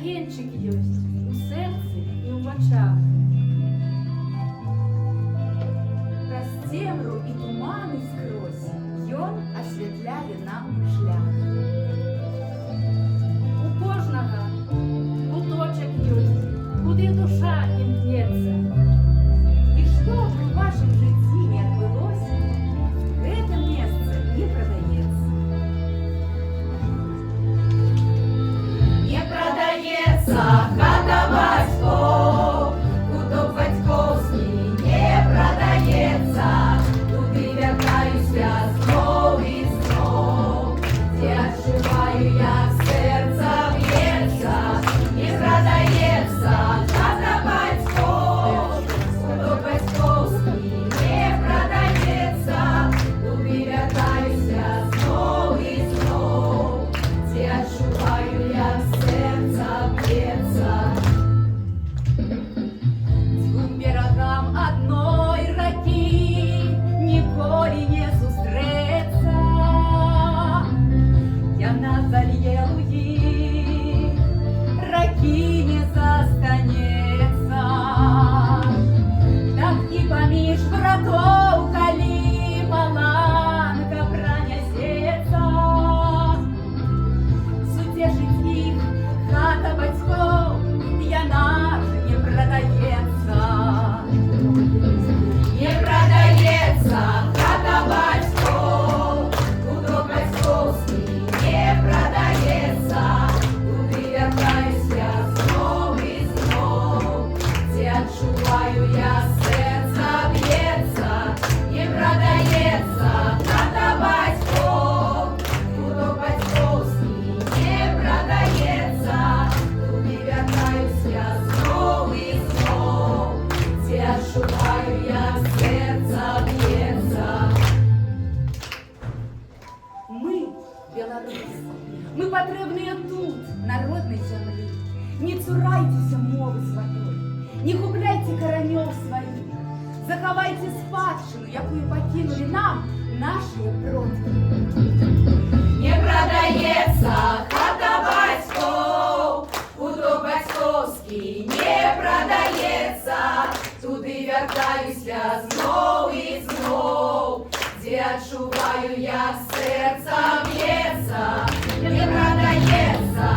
Агенчик ёсць у сэрцы і ў вачах. Праз цемру і туманы скрозь ён асвятляе нам шлях. У кожнага куточак ёсць, куды душа імкнецца. І што б у вашым жыцці не адбылося, гэта месца не прадаецца. Не прадаецца хата бацькоў, куток бацькоўскі не прадаецца. Туды вяртаюся зноў і зноў, дзе адчуваю, як сэрца б'ецца. Не прадаецца хата бацькоў, куток бацькоўскі не прадаецца. Туды вяртаюся зноў і зноў, дзе адчуваю, як сэрца б'ецца. Дзвюм берагам адной ракі ніколі не сустрэцца. Яна залье лугі, ракі не застанецца. Так і паміж братоў, калі маланка пранясецца, суцешыць іх хата бацькоў, яна ж не прадаецца. Не прадаецца хата бацькоў, куток бацькоўскі не прадаецца. Туды вяртаюся зноў і зноў, дзе адчуваю, як сэрца б'ецца. Не прадаецца хата бацькоў, куток бацькоўскі не прадаецца. Туды вяртаюся зноў і зноў, дзе адчуваю, як сэрца б'ецца. Мы, беларусы, мы патрэбныя тут, на роднай зямлі. Не цурайцеся мовы сваёй, не губляйце каранёў сваіх. Захавайце спадчыну, якую пакінулі нам нашыя продкі. Не прадаецца хата бацькоў, куток бацькоўскі не прадаецца. Туды вяртаюся зноў і зноў, дзе адчуваю, як сэрца б'ецца. Не прадаецца